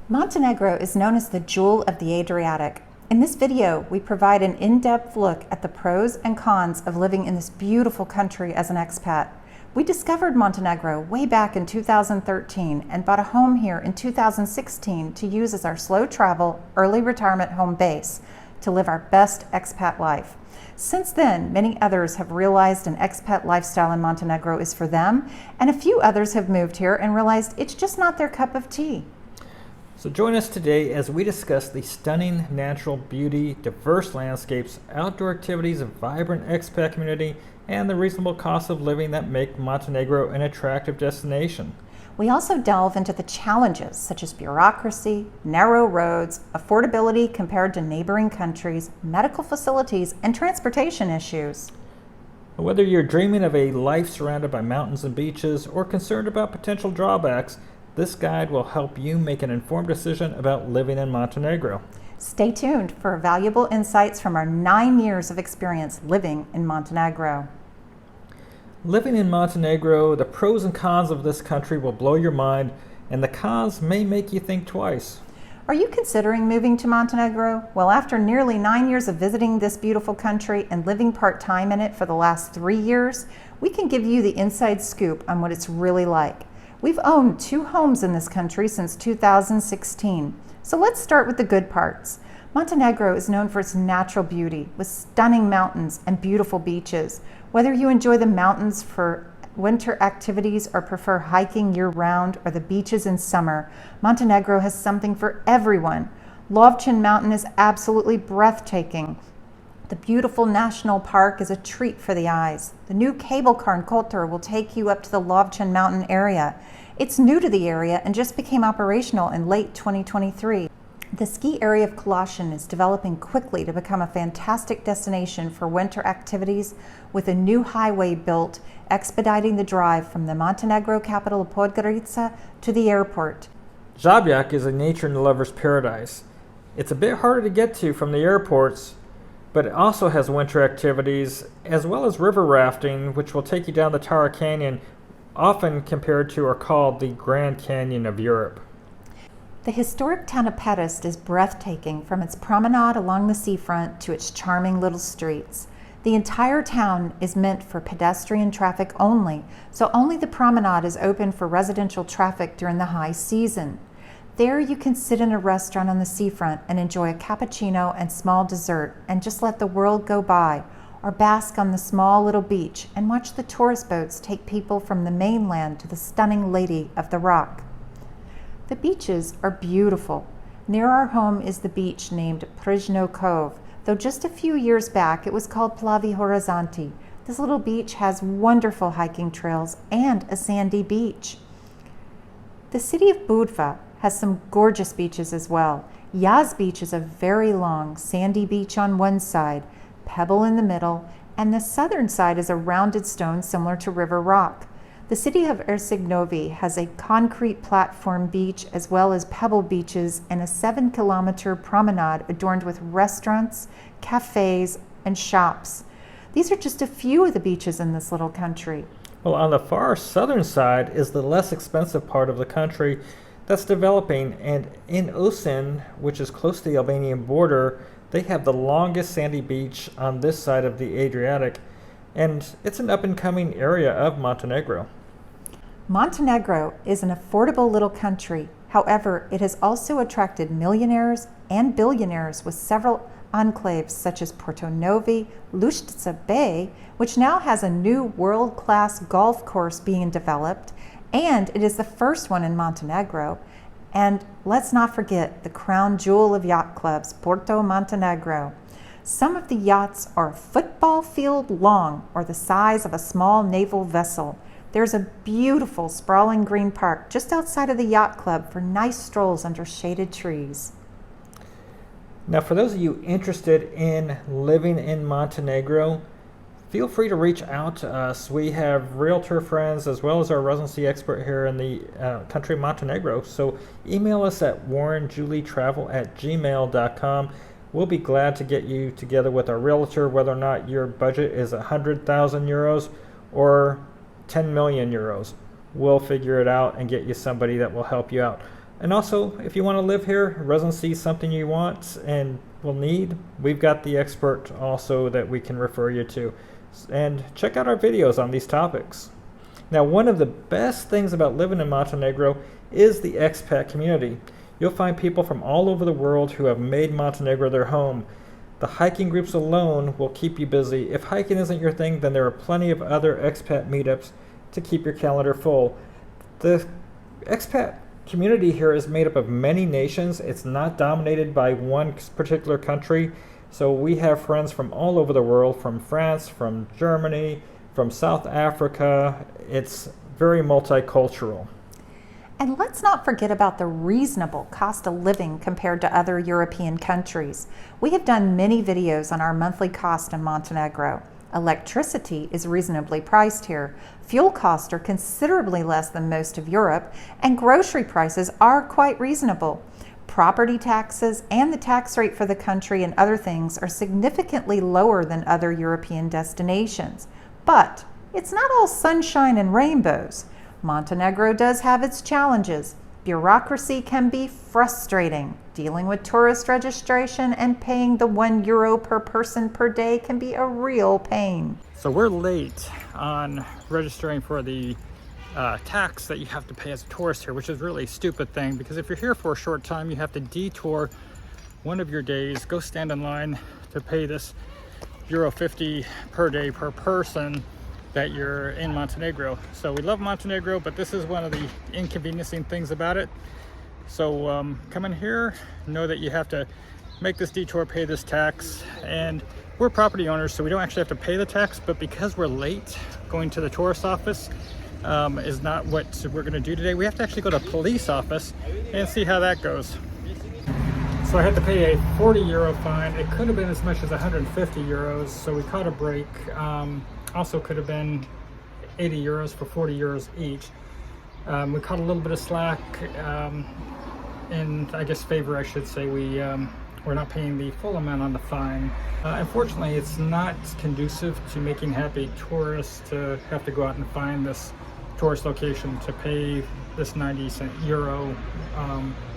Montenegro is known as the jewel of the Adriatic. In this video, we provide an in-depth look at the pros and cons of living in this beautiful country as an expat. We discovered Montenegro way back in 2013 and bought a home here in 2016 to use as our slow travel, early retirement home base to live our best expat life. Since then, many others have realized an expat lifestyle in Montenegro is for them, and a few others have moved here and realized it's just not their cup of tea. So join us today as we discuss the stunning natural beauty, diverse landscapes, outdoor activities, a vibrant expat community, and the reasonable cost of living that make Montenegro an attractive destination. We also delve into the challenges such as bureaucracy, narrow roads, affordability compared to neighboring countries, medical facilities, and transportation issues. Whether you're dreaming of a life surrounded by mountains and beaches or concerned about potential drawbacks, this guide will help you make an informed decision about living in Montenegro. Stay tuned for valuable insights from our 9 years of experience living in Montenegro. Living in Montenegro, the pros and cons of this country will blow your mind, and the cons may make you think twice. Are you considering moving to Montenegro? Well, after nearly 9 years of visiting this beautiful country and living part-time in it for the last 3 years, we can give you the inside scoop on what it's really like. We've owned 2 homes in this country since 2016. So let's start with the good parts. Montenegro is known for its natural beauty with stunning mountains and beautiful beaches. Whether you enjoy the mountains for winter activities or prefer hiking year-round or the beaches in summer, Montenegro has something for everyone. WJn&x Mountain is absolutely breathtaking. The beautiful national park is a treat for the eyes. The new cable car in Kotor will take you up to the WJn&x Mountain area. It's new to the area and just became operational in late 2023. The ski area of Kolasin is developing quickly to become a fantastic destination for winter activities with a new highway built, expediting the drive from the Montenegro capital of Podgorica to the airport. Žabljak is a nature lover's paradise. It's a bit harder to get to from the airports, but it also has winter activities as well as river rafting, which will take you down the Tara Canyon, often compared to or called the Grand Canyon of Europe. The historic town of Pest is breathtaking from its promenade along the seafront to its charming little streets. The entire town is meant for pedestrian traffic only, so only the promenade is open for residential traffic during the high season. There you can sit in a restaurant on the seafront and enjoy a cappuccino and small dessert and just let the world go by, or bask on the small little beach and watch the tourist boats take people from the mainland to the stunning Lady of the Rock. The beaches are beautiful. Near our home is the beach named Prijno Cove, though just a few years back it was called Plavi Horizonti. This little beach has wonderful hiking trails and a sandy beach. The city of Budva has some gorgeous beaches as well. Yaz Beach is a very long, sandy beach on one side, pebble in the middle, and the southern side is a rounded stone similar to River Rock. The city of Ersignovi has a concrete platform beach as well as pebble beaches and a 7-kilometer promenade adorned with restaurants, cafes, and shops. These are just a few of the beaches in this little country. Well, on the far southern side is the less expensive part of the country that's developing, and in Osin, which is close to the Albanian border, they have the longest sandy beach on this side of the Adriatic, and it's an up-and-coming area of Montenegro. Montenegro is an affordable little country. However, it has also attracted millionaires and billionaires with several enclaves such as Porto Novi, Kotor Bay, which now has a new world-class golf course being developed, and it is the first one in Montenegro. And let's not forget the crown jewel of yacht clubs, Porto Montenegro. Some of the yachts are a football field long or the size of a small naval vessel. There's a beautiful sprawling green park just outside of the yacht club for nice strolls under shaded trees. Now, for those of you interested in living in Montenegro, feel free to reach out to us. We have realtor friends as well as our residency expert here in the country of Montenegro. So email us at warrenjulietravel@gmail.com. We'll be glad to get you together with our realtor, whether or not your budget is 100,000 euros or 10 million euros. We'll figure it out and get you somebody that will help you out. And also, if you want to live here, residency is something you want and will need, we've got the expert also that we can refer you to. And check out our videos on these topics. Now, one of the best things about living in Montenegro is the expat community. You'll find people from all over the world who have made Montenegro their home. The hiking groups alone will keep you busy. If hiking isn't your thing, then there are plenty of other expat meetups to keep your calendar full. The expat community here is made up of many nations. It's not dominated by one particular country. So we have friends from all over the world, from France, from Germany, from South Africa. It's very multicultural. And let's not forget about the reasonable cost of living compared to other European countries. We have done many videos on our monthly cost in Montenegro. Electricity is reasonably priced here. Fuel costs are considerably less than most of Europe, and grocery prices are quite reasonable. Property taxes and the tax rate for the country and other things are significantly lower than other European destinations. But it's not all sunshine and rainbows. Montenegro does have its challenges. Bureaucracy can be frustrating. Dealing with tourist registration and paying the €1 per person per day can be a real pain. So we're late on registering for the tax that you have to pay as a tourist here, which is really a stupid thing, because if you're here for a short time, you have to detour one of your days, go stand in line to pay this €50 per day per person that you're in Montenegro. So we love Montenegro, but this is one of the inconveniencing things about it. So come in here, know that you have to make this detour, pay this tax, and we're property owners, so we don't actually have to pay the tax, but because we're late going to the tourist office is not what we're going to do today. We have to actually go to a police office and see how that goes. So I had to pay a €40 fine. It could have been as much as €150, so we caught a break. Also could have been €80 for €40 each. We caught a little bit of slack in, I guess, favor, I should say. We're not paying the full amount on the fine. Unfortunately, it's not conducive to making happy tourists to have to go out and find this tourist location to pay this 90 euro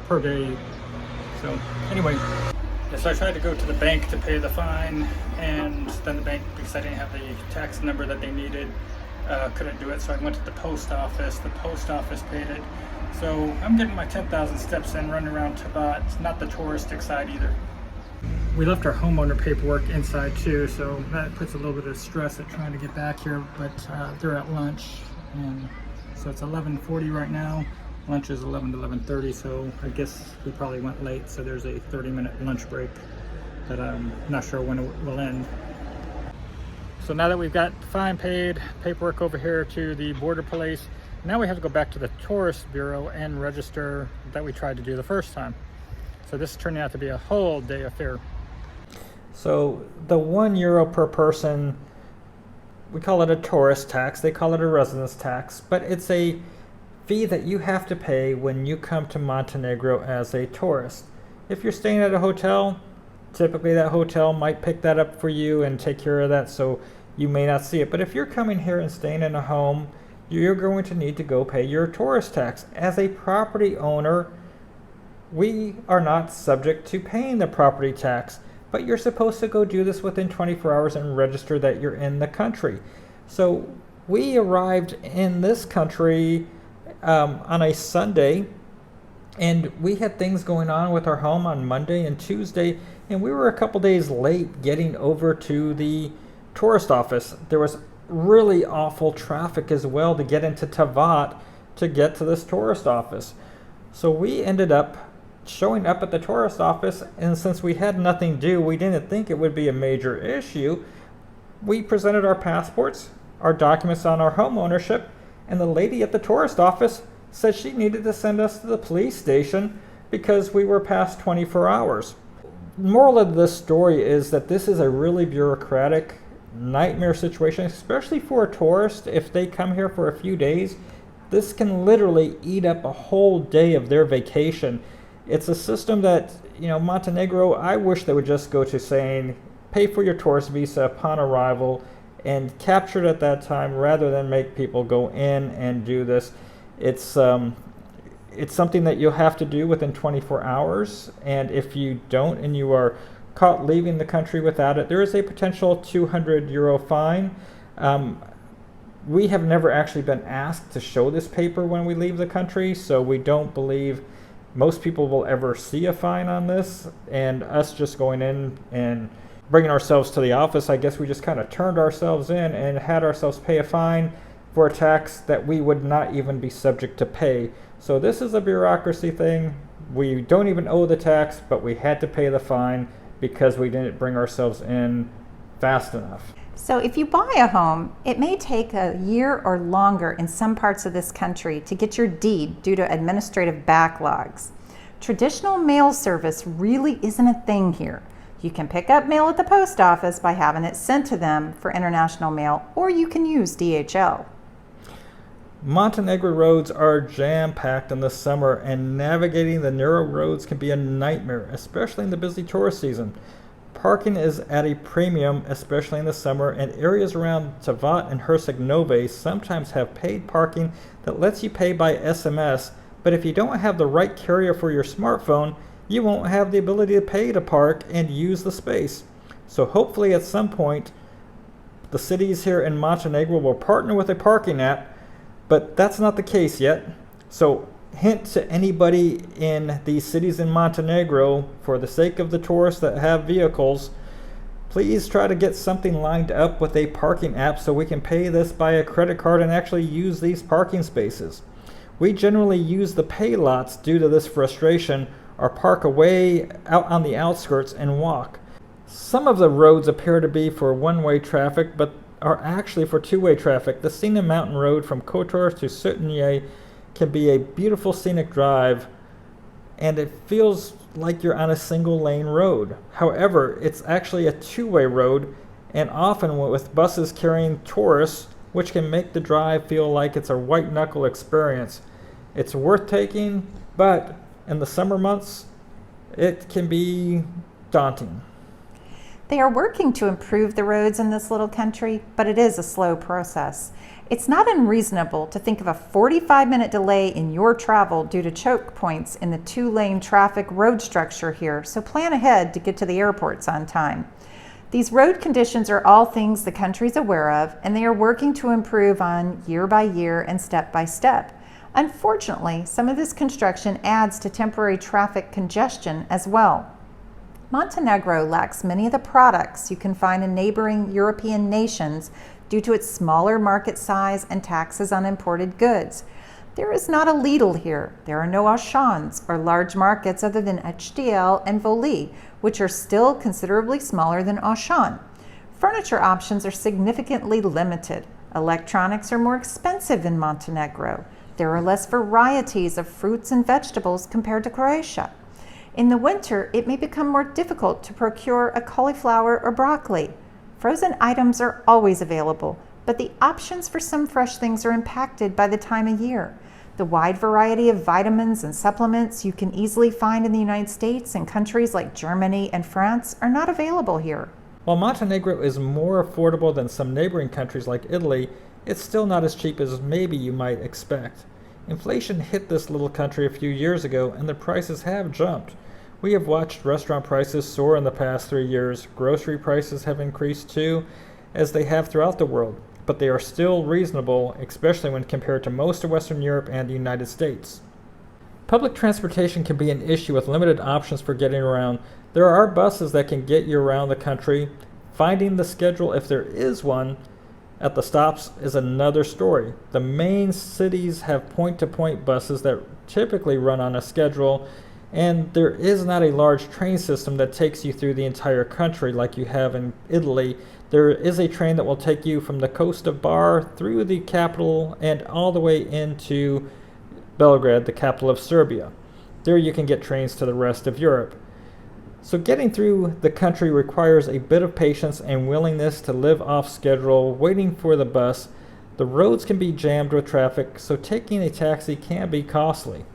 per day. So anyway, so I tried to go to the bank to pay the fine, and then the bank, because I didn't have the tax number that they needed, couldn't do it. So I went to the post office. The post office paid it. So I'm getting my 10,000 steps in, running around Tabat, not the touristic side either. We left our homeowner paperwork inside too, so that puts a little bit of stress at trying to get back here, but they're at lunch, and so it's 11:40 right now. Lunch is 11 to 11:30, so I guess we probably went late, so there's a 30-minute lunch break that I'm not sure when it will end. So now that we've got the fine paid, paperwork over here to the border police, now we have to go back to the tourist bureau and register that we tried to do the first time. So this is turning out to be a whole day affair. So the €1 per person, we call it a tourist tax, they call it a residence tax, but it's a fee that you have to pay when you come to Montenegro as a tourist. If you're staying at a hotel, typically that hotel might pick that up for you and take care of that, so you may not see it. But if you're coming here and staying in a home, you're going to need to go pay your tourist tax. As a property owner, we are not subject to paying the property tax, but you're supposed to go do this within 24 hours and register that you're in the country. So we arrived in this country on a Sunday, and we had things going on with our home on Monday and Tuesday, and we were a couple days late getting over to the tourist office. There was really awful traffic as well to get into Tavat to get to this tourist office. So we ended up showing up at the tourist office, and since we had nothing due, we didn't think it would be a major issue. We presented our passports, our documents on our home ownership, and the lady at the tourist office said she needed to send us to the police station because we were past 24 hours. Moral of this story is that this is a really bureaucratic nightmare situation, especially for a tourist. If they come here for a few days, this can literally eat up a whole day of their vacation. It's a system that, Montenegro, I wish they would just go to saying, pay for your tourist visa upon arrival and capture it at that time rather than make people go in and do this. It's it's something that you'll have to do within 24 hours. And if you don't and you are caught leaving the country without it, there is a potential €200 fine. We have never actually been asked to show this paper when we leave the country, so we don't believe most people will ever see a fine on this. And us just going in and bringing ourselves to the office, I guess we just kind of turned ourselves in and had ourselves pay a fine for a tax that we would not even be subject to pay. So this is a bureaucracy thing. We don't even owe the tax, but we had to pay the fine because we didn't bring ourselves in fast enough. So if you buy a home, it may take a year or longer in some parts of this country to get your deed due to administrative backlogs. Traditional mail service really isn't a thing here. You can pick up mail at the post office by having it sent to them for international mail, or you can use DHL. Montenegro roads are jam-packed in the summer, and navigating the narrow roads can be a nightmare, especially in the busy tourist season. Parking is at a premium, especially in the summer, and areas around Tavat and Herceg-Novi sometimes have paid parking that lets you pay by SMS, but if you don't have the right carrier for your smartphone, you won't have the ability to pay to park and use the space. So hopefully at some point, the cities here in Montenegro will partner with a parking app, but that's not the case yet. So hint to anybody in these cities in Montenegro, for the sake of the tourists that have vehicles, please try to get something lined up with a parking app so we can pay this by a credit card and actually use these parking spaces. We generally use the pay lots due to this frustration, or park away out on the outskirts and walk. Some of the roads appear to be for one-way traffic, but are actually for two-way traffic. The Sina Mountain Road from Kotor to Sutinje can be a beautiful scenic drive, and it feels like you're on a single lane road. However, it's actually a two-way road, and often with buses carrying tourists, which can make the drive feel like it's a white knuckle experience. It's worth taking, but in the summer months, it can be daunting. They are working to improve the roads in this little country, but it is a slow process. It's not unreasonable to think of a 45-minute delay in your travel due to choke points in the two-lane traffic road structure here, so plan ahead to get to the airports on time. These road conditions are all things the country's aware of, and they are working to improve on year by year and step by step. Unfortunately, some of this construction adds to temporary traffic congestion as well. Montenegro lacks many of the products you can find in neighboring European nations due to its smaller market size and taxes on imported goods. There is not a Lidl here. There are no Auchans or large markets other than HDL and Voli, which are still considerably smaller than Auchan. Furniture options are significantly limited. Electronics are more expensive in Montenegro. There are less varieties of fruits and vegetables compared to Croatia. In the winter, it may become more difficult to procure a cauliflower or broccoli. Frozen items are always available, but the options for some fresh things are impacted by the time of year. The wide variety of vitamins and supplements you can easily find in the United States and countries like Germany and France are not available here. While Montenegro is more affordable than some neighboring countries like Italy, it's still not as cheap as maybe you might expect. Inflation hit this little country a few years ago, and the prices have jumped. We have watched restaurant prices soar in the past 3 years. Grocery prices have increased too, as they have throughout the world, but they are still reasonable, especially when compared to most of Western Europe and the United States. Public transportation can be an issue with limited options for getting around. There are buses that can get you around the country. Finding the schedule, if there is one, at the stops is another story. The main cities have point-to-point buses that typically run on a schedule, and there is not a large train system that takes you through the entire country like you have in Italy. There is a train that will take you from the coast of Bar through the capital and all the way into Belgrade, the capital of Serbia. There you can get trains to the rest of Europe. So getting through the country requires a bit of patience and willingness to live off schedule, waiting for the bus. The roads can be jammed with traffic, so taking a taxi can be costly.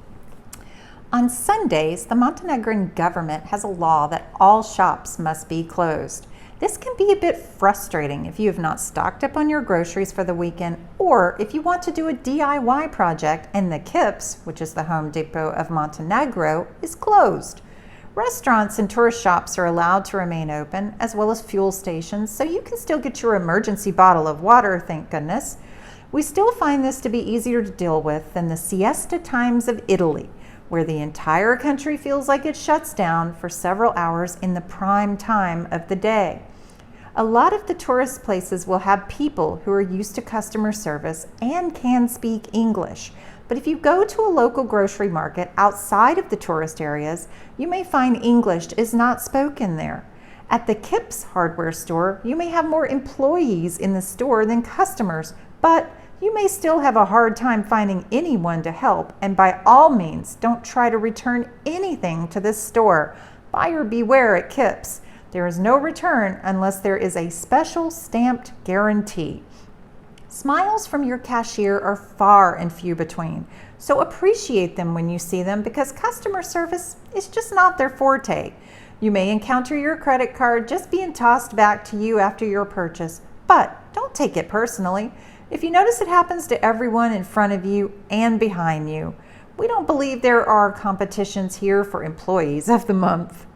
On Sundays, the Montenegrin government has a law that all shops must be closed. This can be a bit frustrating if you have not stocked up on your groceries for the weekend, or if you want to do a DIY project and the Kips, which is the Home Depot of Montenegro, is closed. Restaurants and tourist shops are allowed to remain open, as well as fuel stations, so you can still get your emergency bottle of water, thank goodness. We still find this to be easier to deal with than the siesta times of Italy, where the entire country feels like it shuts down for several hours in the prime time of the day. A lot of the tourist places will have people who are used to customer service and can speak English. But if you go to a local grocery market outside of the tourist areas, you may find English is not spoken there. At the Kips hardware store, you may have more employees in the store than customers, but you may still have a hard time finding anyone to help, and by all means, don't try to return anything to this store. Buyer beware at Kips. There is no return unless there is a special stamped guarantee. Smiles from your cashier are far and few between, so appreciate them when you see them because customer service is just not their forte. You may encounter your credit card just being tossed back to you after your purchase, but don't take it personally. If you notice it happens to everyone in front of you and behind you, we don't believe there are competitions here for employees of the month.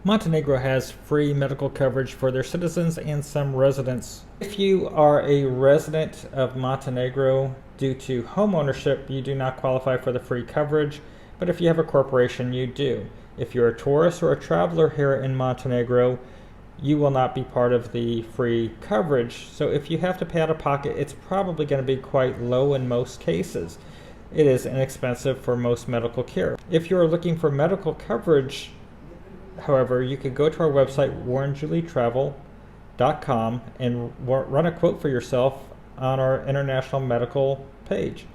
Montenegro has free medical coverage for their citizens and some residents. If you are a resident of Montenegro, due to home ownership, you do not qualify for the free coverage, but if you have a corporation, you do. If you're a tourist or a traveler here in Montenegro, you will not be part of the free coverage. So if you have to pay out of pocket, it's probably going to be quite low in most cases. It is inexpensive for most medical care. If you're looking for medical coverage, however, you could go to our website, WJn&x.com, and run a quote for yourself on our international medical page.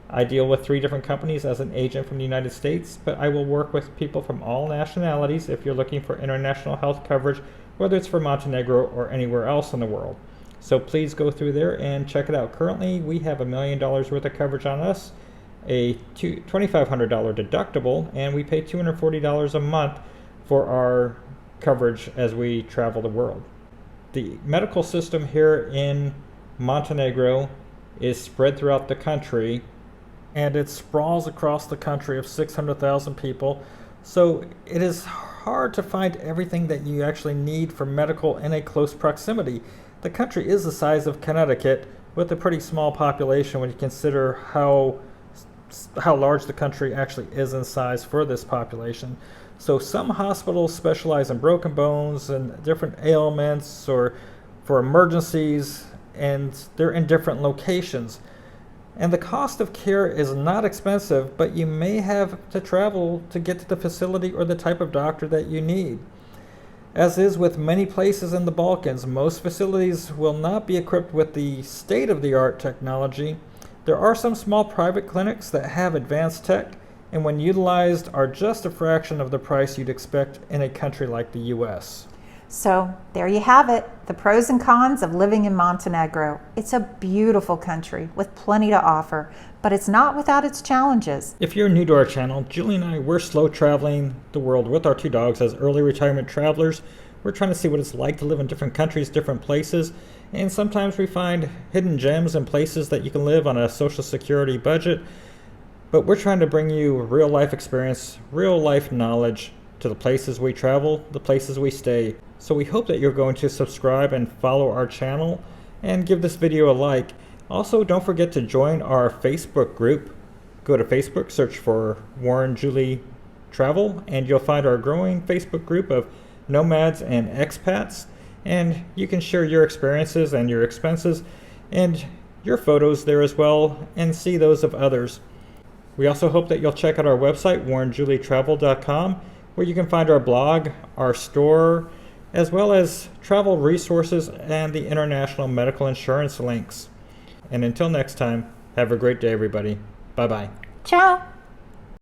I deal with 3 different companies as an agent from the United States, but I will work with people from all nationalities if you're looking for international health coverage, whether it's for Montenegro or anywhere else in the world. So please go through there and check it out. Currently, we have $1 million worth of coverage on us, a $2,500 deductible, and we pay $240 a month for our coverage as we travel the world. The medical system here in Montenegro is spread throughout the country, and it sprawls across the country of 600,000 people. So it is hard to find everything that you actually need for medical in a close proximity. The country is the size of Connecticut with a pretty small population when you consider how large the country actually is in size for this population. So some hospitals specialize in broken bones and different ailments or for emergencies, and they're in different locations. And the cost of care is not expensive, but you may have to travel to get to the facility or the type of doctor that you need. As is with many places in the Balkans, most facilities will not be equipped with the state-of-the-art technology. There are some small private clinics that have advanced tech, and when utilized are just a fraction of the price you'd expect in a country like the US. So there you have it, the pros and cons of living in Montenegro. It's a beautiful country with plenty to offer, but it's not without its challenges. If you're new to our channel, Julie and I, we're slow traveling the world with our 2 dogs as early retirement travelers. We're trying to see what it's like to live in different countries, different places, and sometimes we find hidden gems and places that you can live on a Social Security budget. But we're trying to bring you real life experience, real life knowledge to the places we travel, the places we stay. So we hope that you're going to subscribe and follow our channel and give this video a like. Also, don't forget to join our Facebook group. Go to Facebook, search for Warren Julie Travel, and you'll find our growing Facebook group of nomads and expats. And you can share your experiences and your expenses and your photos there as well and see those of others. We also hope that you'll check out our website, WarrenJulieTravel.com, where you can find our blog, our store, as well as travel resources and the international medical insurance links. And until next time, have a great day, everybody. Bye-bye. Ciao.